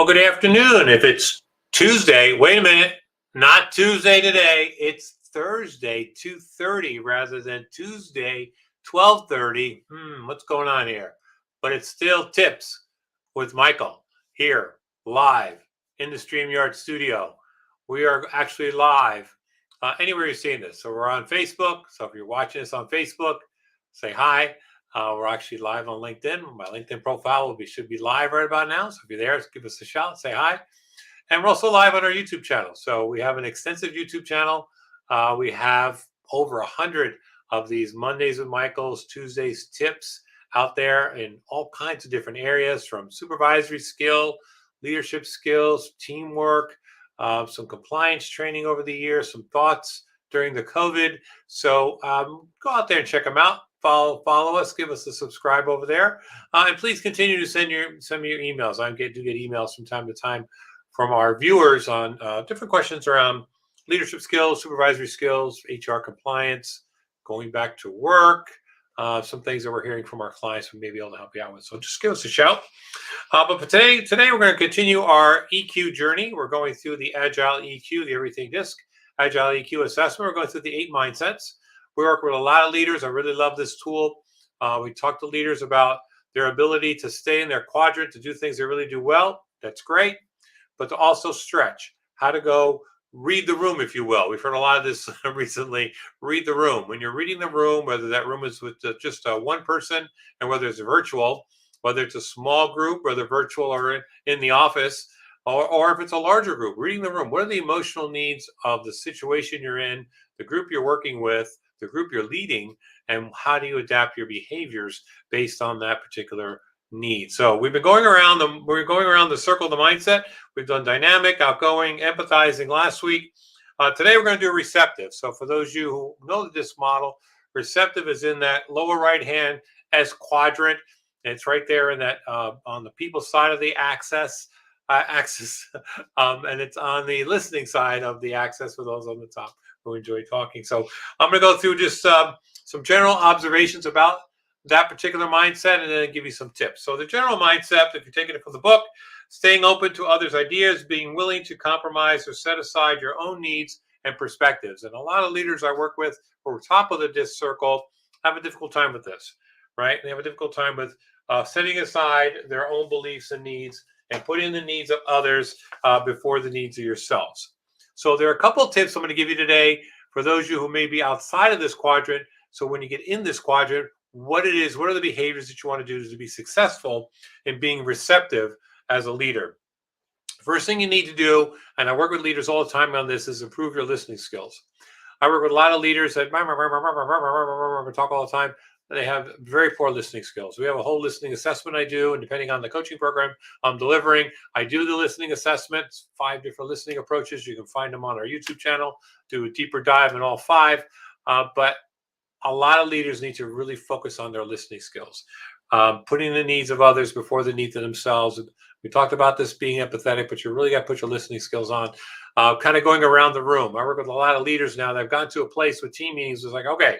Well, good afternoon. If it's Tuesday, wait a minute, not Tuesday today. It's Thursday, 2:30 rather than Tuesday, 12:30. What's going on here? But it's still Tips with Michael here live in the StreamYard studio. We are actually live anywhere you're seeing this. So we're on Facebook. So if you're watching us on Facebook, say hi. We're actually live on LinkedIn. My LinkedIn profile should be live right about now. So if you're there, give us a shout, say hi. And we're also live on our YouTube channel. So we have an extensive YouTube channel. We have over 100 of these Mondays with Michael's, Tuesdays tips out there in all kinds of different areas, from supervisory skill, leadership skills, teamwork, some compliance training over the years, some thoughts during the COVID. So go out there and check them out. Follow us, give us a subscribe over there, and please continue to send me your emails. I do get emails from time to time from our viewers on different questions around leadership skills, supervisory skills, HR compliance, going back to work, some things that we're hearing from our clients we may be able to help you out with. So just give us a shout. But for today we're going to continue our EQ journey. We're going through the Agile EQ, the Everything Disc Agile EQ assessment. We're going through the 8 mindsets. We work with a lot of leaders. I really love this tool. We talk to leaders about their ability to stay in their quadrant, to do things they really do well. That's great. But to also stretch, how to go read the room, if you will. We've heard a lot of this recently. Read the room. When you're reading the room, whether that room is with just one person and whether it's virtual, whether it's a small group, whether virtual or in the office, or if it's a larger group, reading the room. What are the emotional needs of the situation you're in, the group you're working with, the group you're leading, and how do you adapt your behaviors based on that particular need? So we've been going around the circle of the mindset. We've done dynamic, outgoing, empathizing last week. Today we're going to do receptive. So for those of you who know this model, receptive is in that lower right hand S quadrant. It's right there in that on the people side of the axis, and it's on the listening side of the axis for those on the top who enjoy talking. So I'm going to go through just some general observations about that particular mindset and then give you some tips. So the general mindset, if you're taking it from the book, staying open to others' ideas, being willing to compromise or set aside your own needs and perspectives. And a lot of leaders I work with who are top of the disc circle have a difficult time with this, right? They have a difficult time with setting aside their own beliefs and needs and putting the needs of others before the needs of yourselves. So there are a couple of tips I'm going to give you today for those of you who may be outside of this quadrant. So when you get in this quadrant, what are the behaviors that you want to do to be successful in being receptive as a leader? First thing you need to do, and I work with leaders all the time on this, is improve your listening skills. I work with a lot of leaders that talk all the time. They have very poor listening skills. We have a whole listening assessment I do, and depending on the coaching program I'm delivering, I do the listening assessments, 5 different listening approaches. You can find them on our YouTube channel, do a deeper dive in all 5. But a lot of leaders need to really focus on their listening skills, putting the needs of others before the needs of themselves. We talked about this being empathetic, but you really got to put your listening skills on. Kind of going around the room. I work with a lot of leaders now that have gotten to a place with team meetings. It's like, okay,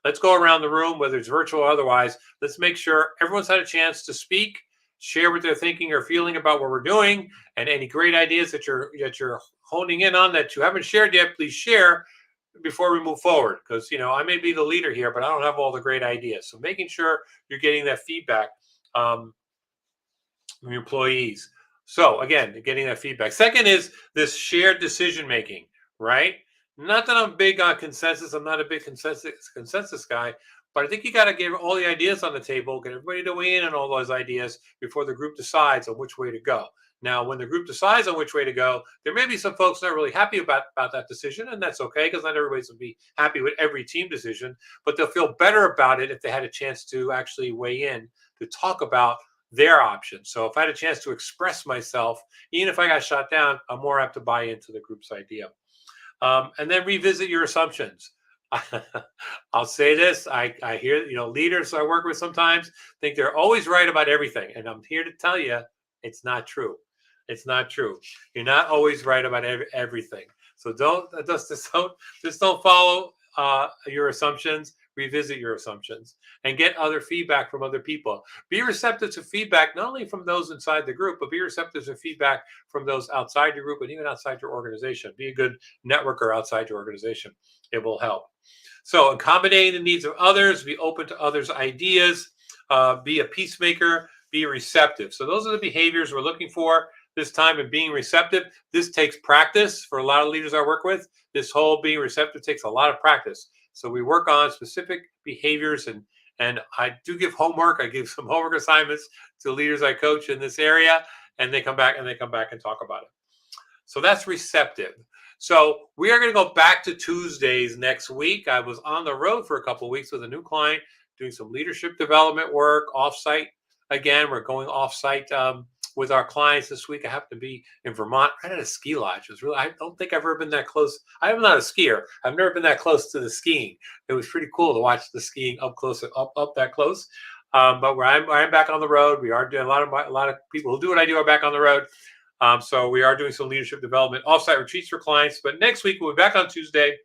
let's go around the room, whether it's virtual or otherwise. Let's make sure everyone's had a chance to speak, share what they're thinking or feeling about what we're doing, and any great ideas that you're honing in on that you haven't shared yet, please share before we move forward. Because, I may be the leader here, but I don't have all the great ideas. So making sure you're getting that feedback from your employees. So again, getting that feedback. Second is this shared decision making, right? Not that I'm big on consensus. I'm not a big consensus guy, but I think you got to get all the ideas on the table, get everybody to weigh in on all those ideas before the group decides on which way to go. Now, when the group decides on which way to go, there may be some folks not really happy about that decision, and that's okay, because not everybody's going to be happy with every team decision, but they'll feel better about it if they had a chance to actually weigh in, to talk about their options. So if I had a chance to express myself, even if I got shot down, I'm more apt to buy into the group's idea. And then revisit your assumptions. I'll say this, I hear, leaders I work with sometimes think they're always right about everything. And I'm here to tell you, it's not true. It's not true. You're not always right about everything. So don't follow your assumptions. revisit your assumptions, and get other feedback from other people. Be receptive to feedback, not only from those inside the group, but be receptive to feedback from those outside your group and even outside your organization. Be a good networker outside your organization. It will help. So accommodating the needs of others, be open to others' ideas, be a peacemaker, be receptive. So those are the behaviors we're looking for this time in being receptive. This takes practice for a lot of leaders I work with. This whole being receptive takes a lot of practice. So we work on specific behaviors, and I do give homework. I give some homework assignments to leaders I coach in this area, and they come back and talk about it. So that's receptive. So we are going to go back to Tuesdays next week. I was on the road for a couple of weeks with a new client doing some leadership development work offsite. Again, we're going offsite with our clients this week. I happen to be in Vermont, right at a ski lodge. It was really, I don't think I've ever been that close. I'm not a skier. I've never been that close to the skiing. It was pretty cool to watch the skiing up close, up that close. But where I'm back on the road, we are doing a lot of people who do what I do are back on the road. So we are doing some leadership development offsite retreats for clients. But next week we'll be back on Tuesday,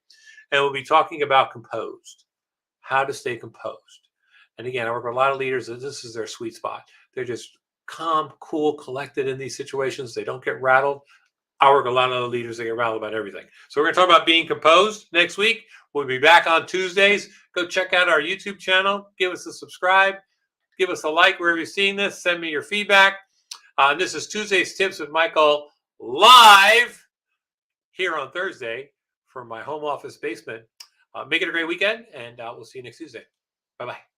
and we'll be talking about composed, how to stay composed. And again, I work with a lot of leaders. This is their sweet spot. They're just calm, cool, collected in these situations. They don't get rattled. I work with a lot of other leaders that get rattled about everything. So we're going to talk about being composed next week. We'll be back on Tuesdays. Go check out our YouTube channel. Give us a subscribe. Give us a like wherever you're seeing this. Send me your feedback. This is Tuesday's Tips with Michael, live here on Thursday from my home office basement. Make it a great weekend, and we'll see you next Tuesday. Bye-bye.